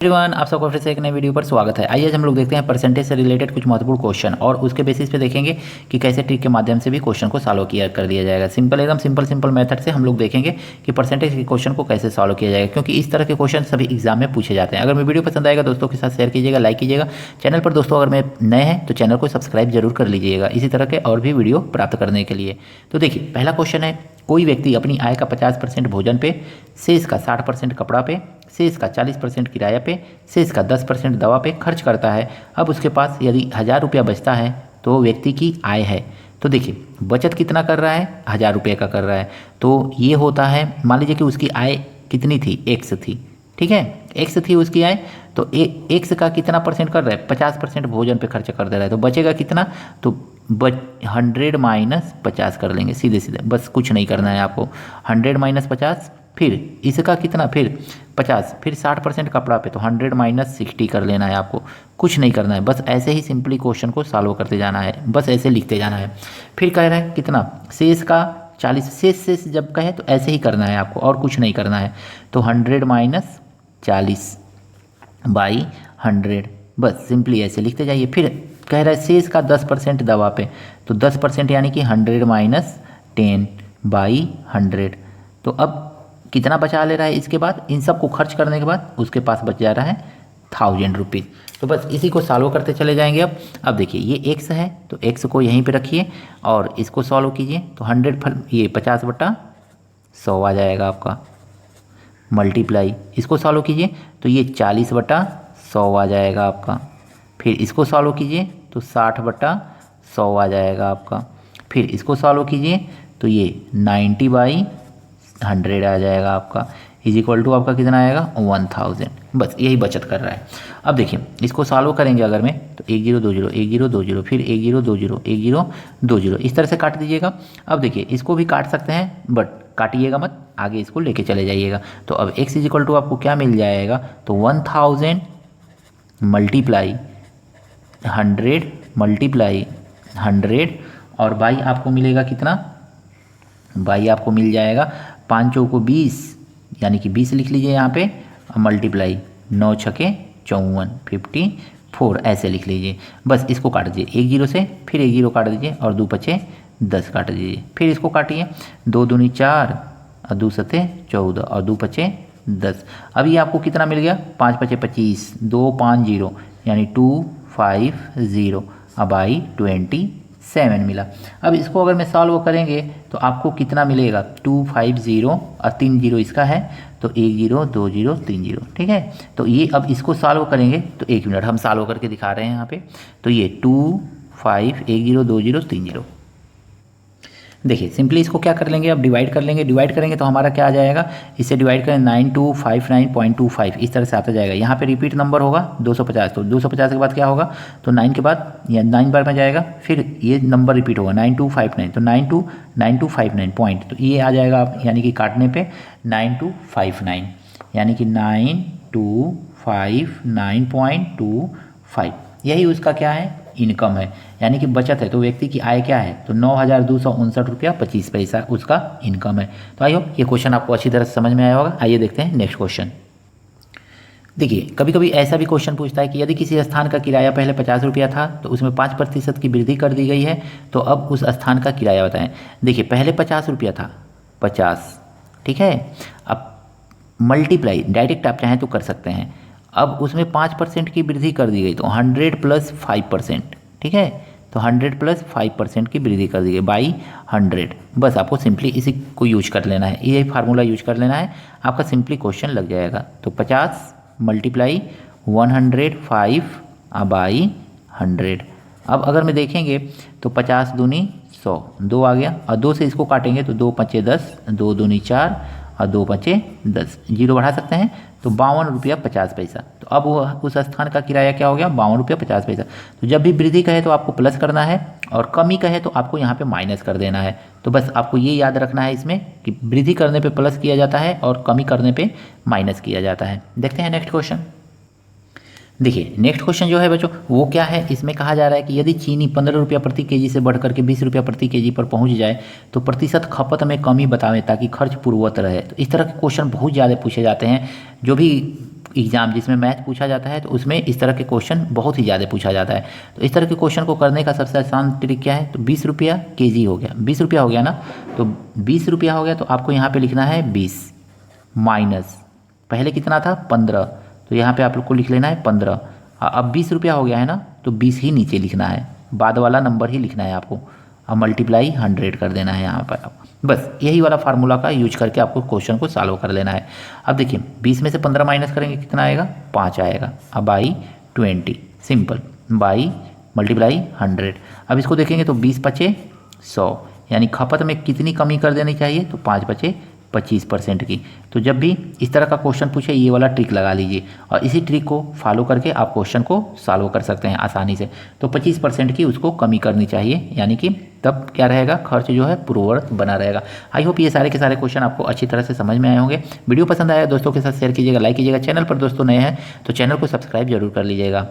Everyone, आप सबका फिर से एक नए वीडियो पर स्वागत है। आइए हम लोग देखते हैं परसेंटेज से रिलेटेड कुछ महत्वपूर्ण क्वेश्चन और उसके बेसिस पे देखेंगे कि कैसे ट्रिक के माध्यम से भी क्वेश्चन को सॉल्व किया कर दिया जाएगा। एकदम सिंपल मेथड से हम लोग देखेंगे कि परसेंटेज के क्वेश्चन को कैसे सॉल्व किया जाएगा, क्योंकि इस तरह के क्वेश्चन सभी एग्जाम में पूछे जाते हैं। अगर मेरी वीडियो पसंद आएगा दोस्तों के साथ शेयर कीजिएगा, लाइक कीजिएगा। चैनल पर दोस्तों अगर मैं नए हैं तो चैनल को सब्सक्राइब जरूर कर लीजिएगा इसी तरह के और भी वीडियो प्राप्त करने के लिए। तो देखिए, पहला क्वेश्चन है, कोई व्यक्ति अपनी आय का 50% भोजन पे, शेष का 60% कपड़ा पे, शेष का 40% किराया पे, शेष का 10% दवा पे खर्च करता है। अब उसके पास यदि 1000 रुपया बचता है तो व्यक्ति की आय है। तो देखिए, बचत कितना कर रहा है, 1000 रुपये का कर रहा है। तो ये होता है, मान लीजिए कि उसकी आय कितनी थी, एक्स थी, ठीक है, एक्स थी उसकी आय। तो एक्स का कितना परसेंट कर रहा है, 50% भोजन पे खर्च कर दे रहा है। तो बचेगा कितना, तो 100 माइनस 50 कर लेंगे सीधे सीधे, बस कुछ नहीं करना है आपको। 100 माइनस 50, फिर इसका कितना, फिर 50, फिर 60% कपड़ा पे, तो 100 माइनस 60 कर लेना है आपको। कुछ नहीं करना है, बस ऐसे ही सिंपली क्वेश्चन को सॉल्व करते जाना है, बस ऐसे लिखते जाना है। फिर कह रहा है कितना, शेष का 40, शेष जब कहे तो ऐसे ही करना है आपको और कुछ नहीं करना है। तो 100 माइनस 40 बाई 100, बस सिंपली ऐसे लिखते जाइए। फिर कह रहा है शेष का 10% दवा पे, तो 10% यानी कि 100 माइनस 10 बाई 100। तो अब कितना बचा ले रहा है इसके बाद, इन सब को खर्च करने के बाद उसके पास बच जा रहा है 1000 रुपीज़। तो बस इसी को सॉल्व करते चले जाएंगे। अब देखिए, ये एक्स है तो एक्स को यहीं पे रखिए और इसको सॉल्व कीजिए। तो 50/100 आ जाएगा आपका, मल्टीप्लाई इसको सॉल्व कीजिए तो ये 40/100 आ जाएगा आपका। फिर इसको सॉल्व कीजिए तो 60/100 आ जाएगा आपका। फिर इसको सॉल्व कीजिए तो ये 90/100 आ जाएगा आपका, इज इक्वल टू आपका कितना आएगा, 1000। बस यही बचत कर रहा है। अब देखिए, इसको सॉल्व करेंगे अगर मैं, तो 1 0 2 0 1 0 2 0, फिर 1 0 2 0 1 0 2 0, इस तरह से काट दीजिएगा। अब देखिए, इसको भी काट सकते हैं बट काटिएगा मत, आगे इसको लेके चले जाइएगा। तो अब x इज इक्वल टू आपको क्या मिल जाएगा, तो 1000 मल्टीप्लाई 100 मल्टीप्लाई 100 और बाई आपको मिलेगा कितना, बाई आपको मिल जाएगा 5 चौको 20, यानी कि 20 लिख लीजिए यहाँ पे, मल्टीप्लाई 9 छके 54 54 ऐसे लिख लीजिए। बस इसको काट दीजिए 1 0 से, फिर 1 0 काट दीजिए और 2 5 10 काट दीजिए। फिर इसको काटिए, 2 दूनी 4 और 2 7 14 और 2 5 10। अब ये आपको कितना मिल गया, 5 5 25, 2 5 0 यानी 250 अब आई 27 मिला। अब इसको अगर मैं सॉल्व करेंगे तो आपको कितना मिलेगा, 250 और 3 0 इसका है, तो 1 0 2 0 3 0, ठीक है। तो ये अब इसको सॉल्व करेंगे तो 1 मिनट हम सॉल्व करके दिखा रहे हैं यहाँ पे। तो ये 2 5 1 0 2 0 3 0। देखिए, सिंपली इसको क्या कर लेंगे, अब डिवाइड कर लेंगे। डिवाइड करेंगे तो हमारा क्या आ जाएगा, इसे डिवाइड करें 9259.25, इस तरह से आता जाएगा। यहाँ पे रिपीट नंबर होगा 250, तो 250 के बाद क्या होगा, तो 9 के बाद या 9 बार में जाएगा, फिर ये नंबर रिपीट होगा 9259, तो 929259 पॉइंट, तो ये आ जाएगा आप यानी कि काटने पे 9259, यानी कि 9259.25, यही उसका क्या है, इनकम है, यानी कि बचत है। तो व्यक्ति की आय क्या है, तो 9259 रुपया 25 पैसा उसका इनकम है। तो आई होप ये क्वेश्चन आपको अच्छी तरह से समझ में आया होगा। आइए देखते हैं नेक्स्ट क्वेश्चन। देखिए, कभी कभी ऐसा भी क्वेश्चन पूछता है कि यदि किसी स्थान का किराया पहले 50 रुपया था तो उसमें 5% की वृद्धि कर दी गई है, तो अब उस स्थान का किराया बताएं। देखिए, पहले 50 रुपया था, 50, ठीक है। अब मल्टीप्लाई डायरेक्ट आप चाहें तो कर सकते हैं। अब उसमें 5% की वृद्धि कर दी गई, तो 100 + 5%, ठीक है। तो 100 + 5% की वृद्धि कर दी गई बाई 100। बस आपको सिंपली इसी को यूज कर लेना है, यही फार्मूला यूज कर लेना है, आपका सिंपली क्वेश्चन लग जाएगा। तो 50 मल्टीप्लाई 105 बाई 100। अब अगर मैं देखेंगे तो 50 दूनी 100, 2 आ गया, और 2 से इसको काटेंगे तो 2 5 10, 2 दूनी 4 और 2 5 10, 0 बढ़ा सकते हैं, तो 52 रुपया 50 पैसा। तो अब वो उस स्थान का किराया क्या हो गया, 52 रुपया 50 पैसा। तो जब भी वृद्धि कहे तो आपको प्लस करना है और कमी कहे तो आपको यहाँ पे माइनस कर देना है। तो बस आपको ये याद रखना है इसमें कि वृद्धि करने पे प्लस किया जाता है और कमी करने पे माइनस किया जाता है। देखते हैं नेक्स्ट क्वेश्चन। देखिए नेक्स्ट क्वेश्चन जो है बच्चों वो क्या है, इसमें कहा जा रहा है कि यदि चीनी 15 रुपया प्रति केजी से बढ़कर के 20 रुपया प्रति केजी पर पहुंच जाए तो प्रतिशत खपत में कमी बतावें ताकि खर्च पूर्ववत रहे। तो इस तरह के क्वेश्चन बहुत ज़्यादा पूछे जाते हैं, जो भी एग्जाम जिसमें मैथ पूछा जाता है तो उसमें इस तरह के क्वेश्चन बहुत ही ज़्यादा पूछा जाता है। तो इस तरह के क्वेश्चन को करने का सबसे आसान ट्रिक क्या है, तो 20 रुपया केजी हो गया, 20 रुपया हो गया ना, तो 20 रुपया हो गया तो आपको यहाँ पे लिखना है 20 माइनस पहले कितना था 15, तो यहाँ पे आप लोग को लिख लेना है 15। अब 20 रुपया हो गया है ना, तो 20 ही नीचे लिखना है, बाद वाला नंबर ही लिखना है आपको। अब मल्टीप्लाई 100 कर देना है यहाँ पर। बस यही वाला फार्मूला का यूज करके आपको क्वेश्चन को सॉल्व कर लेना है। अब देखिए 20 में से 15 माइनस करेंगे कितना आएगा, 5 आएगा। अब बाई 20 सिंपल बाई मल्टीप्लाई 100। अब इसको देखेंगे तो 20 पचे 100, यानी खपत में कितनी कमी कर देनी चाहिए, तो 5 बचे 25% की। तो जब भी इस तरह का क्वेश्चन पूछे ये वाला ट्रिक लगा लीजिए और इसी ट्रिक को फॉलो करके आप क्वेश्चन को सॉल्व कर सकते हैं आसानी से। तो 25% की उसको कमी करनी चाहिए, यानी कि तब क्या रहेगा, खर्च जो है पूर्ववत बना रहेगा। आई होप ये सारे के सारे क्वेश्चन आपको अच्छी तरह से समझ में आए होंगे। वीडियो पसंद आया दोस्तों के साथ शेयर कीजिएगा, लाइक कीजिएगा। चैनल पर दोस्तों नए हैं तो चैनल को सब्सक्राइब जरूर कर लीजिएगा।